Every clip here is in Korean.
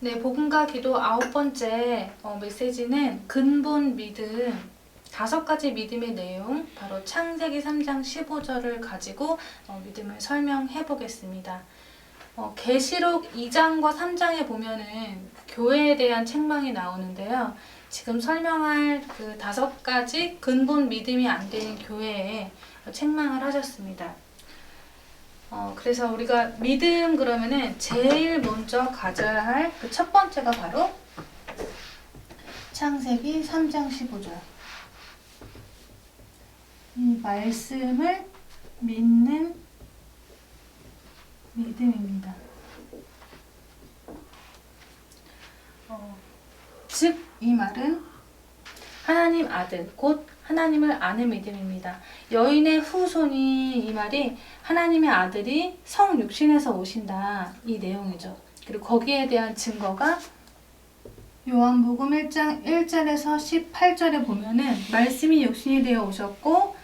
네, 복음과 기도 9번째 메시지는 근본 믿음, 5가지 믿음의 내용, 바로 창세기 3장 15절을 가지고 믿음을 설명해 보겠습니다. 계시록 2장과 3장에 보면은 교회에 대한 책망이 나오는데요. 지금 설명할 그 5가지 근본 믿음이 안 되는 교회에 책망을 하셨습니다. 그래서 우리가 믿음 그러면은 제일 먼저 가져야 할 그 첫 번째가 바로 창세기 3장 15절. 이 말씀을 믿는 믿음입니다. 즉, 이 말은 하나님 아들, 곧 하나님을 아는 믿음입니다. 여인의 후손이 이 말이 하나님의 아들이 성육신에서 오신다, 이 내용이죠. 그리고 거기에 대한 증거가 요한복음 1장 1절에서 18절에 보면은 말씀이 육신이 되어 오셨고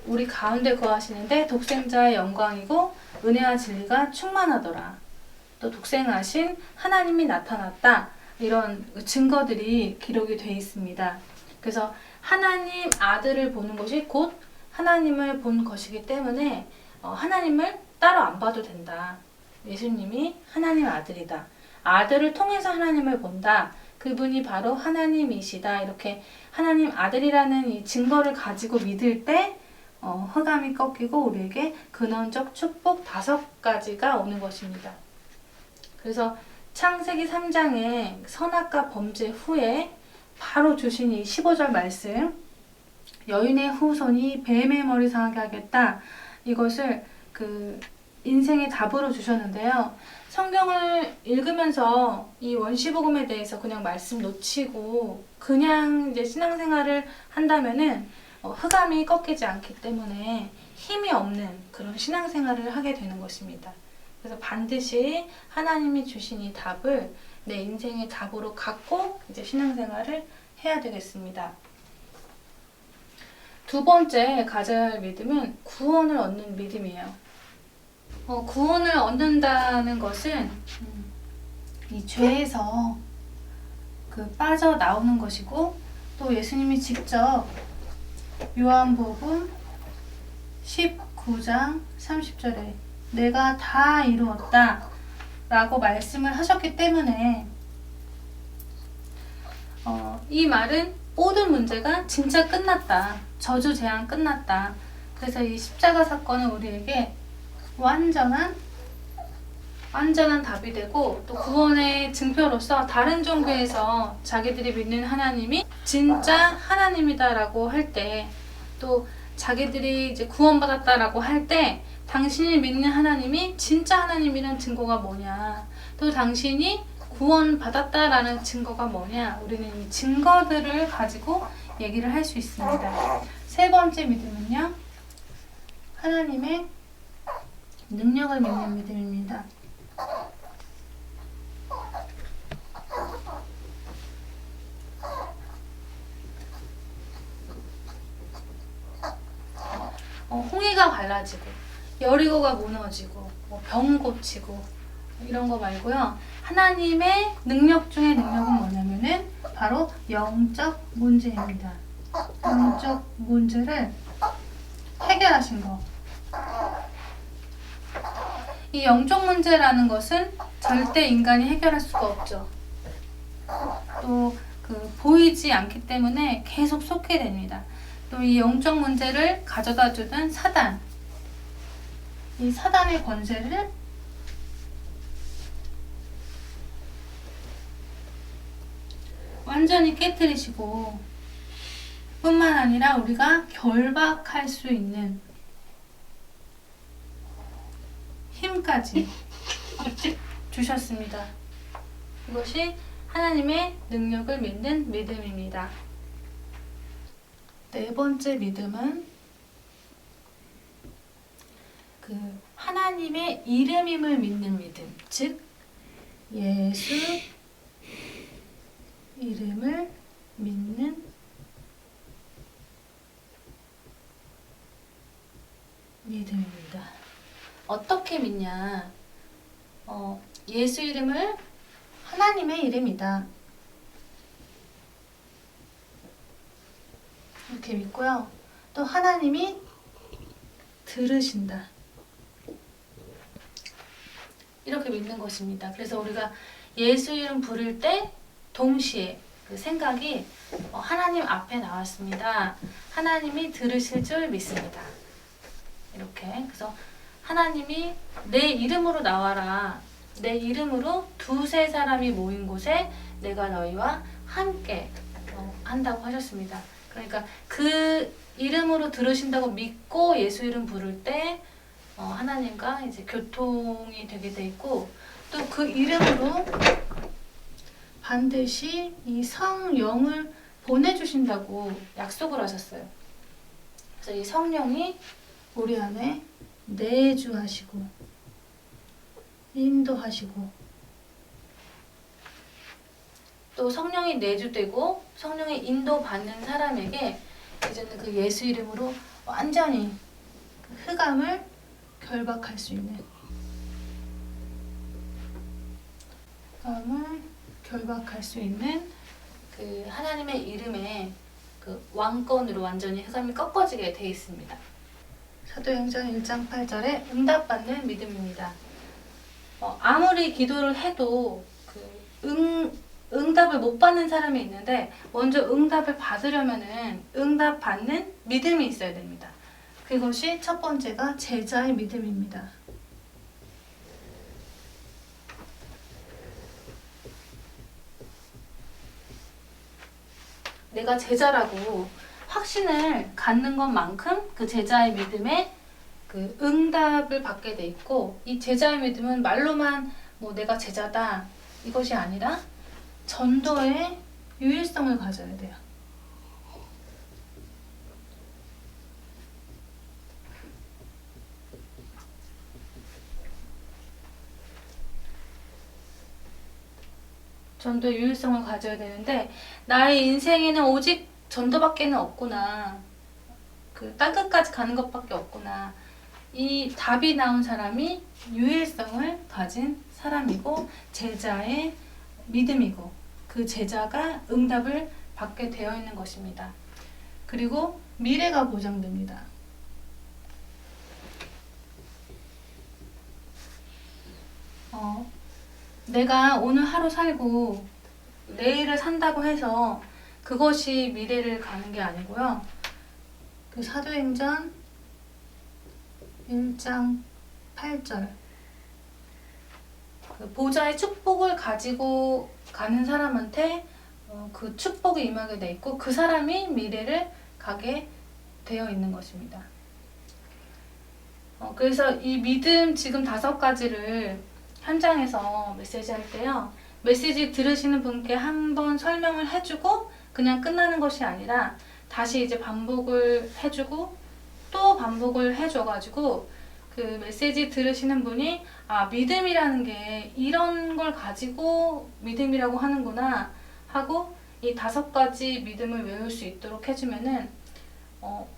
우리 가운데 거하시는데 독생자의 영광이고 은혜와 진리가 충만하더라. 또 독생하신 하나님이 나타났다. 이런 증거들이 기록이 되어 있습니다. 그래서 하나님 아들을 보는 것이 곧 하나님을 본 것이기 때문에 하나님을 따로 안 봐도 된다. 예수님이 하나님 아들이다. 아들을 통해서 하나님을 본다. 그분이 바로 하나님이시다. 이렇게 하나님 아들이라는 이 증거를 가지고 믿을 때 흑암이 꺾이고 우리에게 근원적 축복 5가지가 오는 것입니다. 그래서 창세기 3장의 선악과 범죄 후에 바로 주신 이 15절 말씀, 여인의 후손이 뱀의 머리 상하게 하겠다. 이것을 그 인생의 답으로 주셨는데요. 성경을 읽으면서 이 원시복음에 대해서 그냥 말씀 놓치고 그냥 이제 신앙생활을 한다면은 흑암이 꺾이지 않기 때문에 힘이 없는 그런 신앙생활을 하게 되는 것입니다. 그래서 반드시 하나님이 주신 이 답을 내 인생의 답으로 갖고 이제 신앙생활을 해야 되겠습니다. 두 번째 가져야 할 믿음은 구원을 얻는 믿음이에요. 구원을 얻는다는 것은 이 죄에서 빠져나오는 것이고, 또 예수님이 직접 요한복음 19장 30절에 내가 다 이루었다 라고 말씀을 하셨기 때문에 이 말은 모든 문제가 진짜 끝났다. 저주 재앙 끝났다. 그래서 이 십자가 사건은 우리에게 완전한 답이 되고, 또 구원의 증표로서 다른 종교에서 자기들이 믿는 하나님이 진짜 하나님이다라고 할 때, 또 자기들이 이제 구원받았다라고 할 때 당신이 믿는 하나님이 진짜 하나님이라는 증거가 뭐냐, 또 당신이 구원받았다라는 증거가 뭐냐, 우리는 이 증거들을 가지고 얘기를 할 수 있습니다. 세 번째 믿음은요, 하나님의 능력을 믿는 믿음입니다. 홍해가 갈라지고 여리고가 무너지고 병 고치고 이런 거 말고요. 하나님의 능력 중에 능력은 뭐냐면은 바로 영적 문제입니다. 영적 문제를 해결하신 거. 이 영적 문제라는 것은 절대 인간이 해결할 수가 없죠. 또 보이지 않기 때문에 계속 속게 됩니다. 또 이 영적 문제를 가져다 주는 사단, 이 사단의 권세를 완전히 깨뜨리시고 뿐만 아니라 우리가 결박할 수 있는 힘까지 주셨습니다. 이것이 하나님의 능력을 믿는 믿음입니다. 네 번째 믿음은 하나님의 이름임을 믿는 믿음, 즉 예수 이름을 믿는 믿음입니다. 어떻게 믿냐? 예수 이름을 하나님의 이름이다. 이렇게 믿고요. 또 하나님이 들으신다. 이렇게 믿는 것입니다. 그래서 우리가 예수 이름 부를 때 동시에 그 생각이 하나님 앞에 나왔습니다. 하나님이 들으실 줄 믿습니다. 이렇게. 그래서 하나님이 내 이름으로 나와라. 내 이름으로 두세 사람이 모인 곳에 내가 너희와 함께 한다고 하셨습니다. 그러니까 그 이름으로 들으신다고 믿고 예수 이름 부를 때 하나님과 이제 교통이 되게 돼 있고, 또 그 이름으로 반드시 이 성령을 보내주신다고 약속을 하셨어요. 그래서 이 성령이 우리 안에 내주하시고 인도하시고, 또 성령이 내주되고 성령의 인도받는 사람에게 이제는 그 예수 이름으로 완전히 흑암을 결박할 수 있는, 흑암을 결박할 수 있는 그 하나님의 이름에 그 왕권으로 완전히 흑암이 꺾어지게 되어 있습니다. 사도행전 1장 8절에 응답받는 믿음입니다. 아무리 기도를 해도 응답을 못 받는 사람이 있는데, 먼저 응답을 받으려면은 응답받는 믿음이 있어야 됩니다. 그것이 첫 번째가 제자의 믿음입니다. 내가 제자라고 확신을 갖는 것만큼 그 제자의 믿음에 그 응답을 받게 돼 있고, 이 제자의 믿음은 말로만 내가 제자다 이것이 아니라 전도의 유일성을 가져야 돼요. 전도의 유일성을 가져야 되는데, 나의 인생에는 오직 전도밖에는 없구나, 그 땅끝까지 가는 것밖에 없구나, 이 답이 나온 사람이 유일성을 가진 사람이고 제자의 믿음이고, 그 제자가 응답을 받게 되어 있는 것입니다. 그리고 미래가 보장됩니다. 내가 오늘 하루 살고 내일을 산다고 해서 그것이 미래를 가는 게 아니고요. 그 사도행전 1장 8절, 그 보좌의 축복을 가지고 가는 사람한테 그 축복이 임하게 돼 있고, 그 사람이 미래를 가게 되어 있는 것입니다. 그래서 이 믿음 지금 5가지를 현장에서 메시지 할 때요, 메시지 들으시는 분께 한번 설명을 해주고 그냥 끝나는 것이 아니라 다시 이제 반복을 해주고 또 반복을 해줘가지고, 그 메시지 들으시는 분이 믿음이라는 게 이런 걸 가지고 믿음이라고 하는구나 하고, 이 5가지 믿음을 외울 수 있도록 해주면은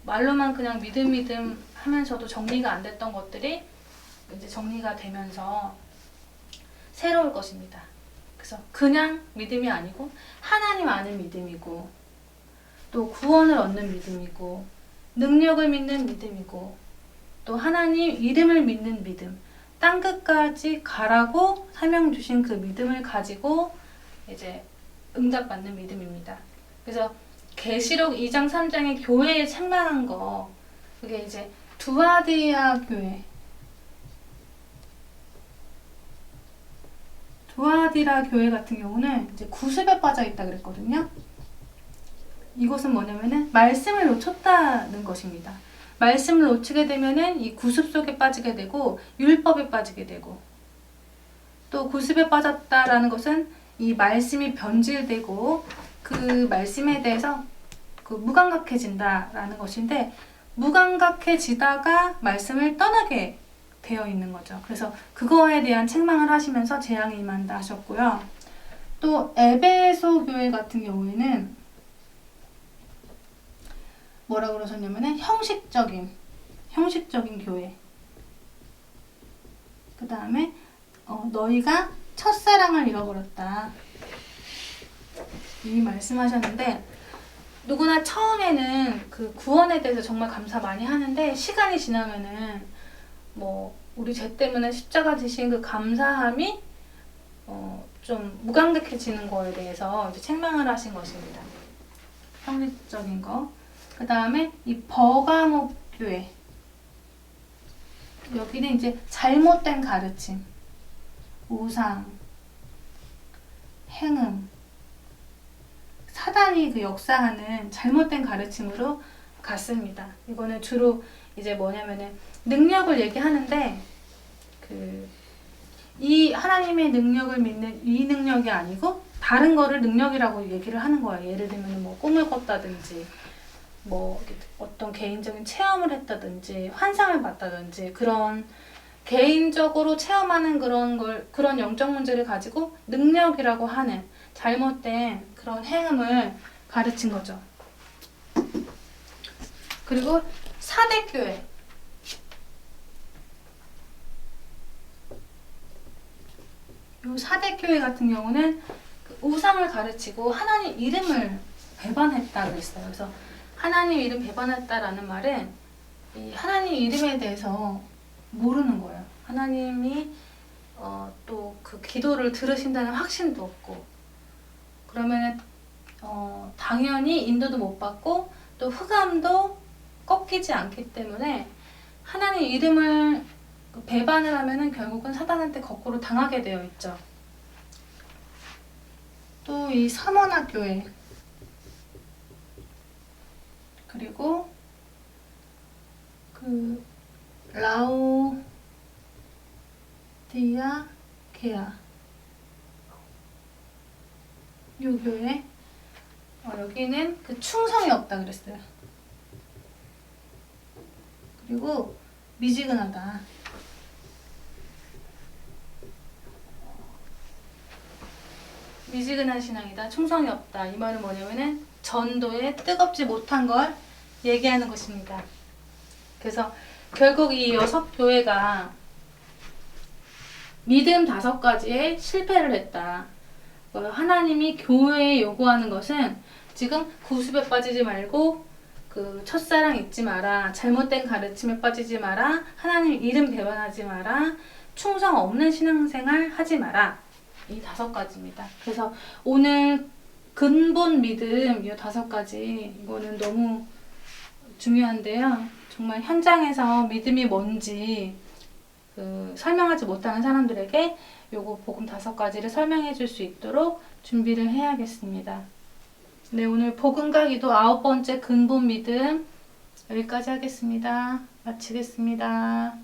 말로만 그냥 믿음 하면서도 정리가 안 됐던 것들이 이제 정리가 되면서 새로울 것입니다. 그래서 그냥 믿음이 아니고 하나님 아는 믿음이고, 또 구원을 얻는 믿음이고, 능력을 믿는 믿음이고, 또 하나님 이름을 믿는 믿음, 땅끝까지 가라고 사명 주신 그 믿음을 가지고 이제 응답받는 믿음입니다. 그래서 계시록 2장 3장의 교회에 책망한 거, 그게 이제 두아디아 교회, 두아디라 교회 같은 경우는 이제 구습에 빠져 있다 그랬거든요. 이것은 뭐냐면은 말씀을 놓쳤다는 것입니다. 말씀을 놓치게 되면은 이 구습 속에 빠지게 되고 율법에 빠지게 되고, 또 구습에 빠졌다라는 것은 이 말씀이 변질되고 그 말씀에 대해서 그 무감각해진다라는 것인데, 무감각해지다가 말씀을 떠나게 되어 있는 거죠. 그래서 그거에 대한 책망을 하시면서 재앙이 임한다 하셨고요. 또 에베소 교회 같은 경우에는 뭐라고 그러셨냐면은 형식적인 교회. 그 다음에 너희가 첫사랑을 잃어버렸다. 이 말씀하셨는데, 누구나 처음에는 그 구원에 대해서 정말 감사 많이 하는데, 시간이 지나면은 뭐 우리 죄 때문에 십자가 지신 그 감사함이 좀 무감각해지는 거에 대해서 이제 책망을 하신 것입니다. 형식적인 거. 그 다음에 이 버가목 교회. 여기는 이제 잘못된 가르침, 우상, 행음, 사단이 그 역사하는 잘못된 가르침으로 갔습니다. 이거는 주로 이제 뭐냐면은 능력을 얘기하는데, 이 하나님의 능력을 믿는 이 능력이 아니고 다른 거를 능력이라고 얘기를 하는 거예요. 예를 들면 뭐 꿈을 꿨다든지, 뭐 어떤 개인적인 체험을 했다든지, 환상을 봤다든지, 그런 개인적으로 체험하는 그런 영적 문제를 가지고 능력이라고 하는 잘못된 그런 행음을 가르친 거죠. 그리고 사대교회. 이 사대교회 같은 경우는 그 우상을 가르치고 하나님 이름을 배반했다 그랬어요. 그래서 하나님 이름 배반했다라는 말은 이 하나님 이름에 대해서 모르는 거예요. 하나님이 또 그 기도를 들으신다는 확신도 없고, 그러면 당연히 인도도 못 받고 또 흑암도 꺾이지 않기 때문에 하나님 이름을 배반을 하면은 결국은 사단한테 거꾸로 당하게 되어 있죠. 또 이 사모나 교회, 그리고 그 라오디아 게아 요 교회, 여기는 그 충성이 없다 그랬어요. 그리고 미지근하다. 미지근한 신앙이다, 충성이 없다. 이 말은 뭐냐면은 전도에 뜨겁지 못한 걸 얘기하는 것입니다. 그래서 결국 이 6교회가 믿음 5가지에 실패를 했다. 하나님이 교회에 요구하는 것은 지금 구습에 빠지지 말고 그 첫사랑 잊지 마라, 잘못된 가르침에 빠지지 마라, 하나님 이름 배반하지 마라, 충성 없는 신앙생활 하지 마라. 이 5가지입니다. 그래서 오늘 근본 믿음 이 5가지, 이거는 너무 중요한데요. 정말 현장에서 믿음이 뭔지 설명하지 못하는 사람들에게 요거 복음 5가지를 설명해 줄 수 있도록 준비를 해야겠습니다. 네, 오늘 복음과 기도 9번째 근본 믿음 여기까지 하겠습니다. 마치겠습니다.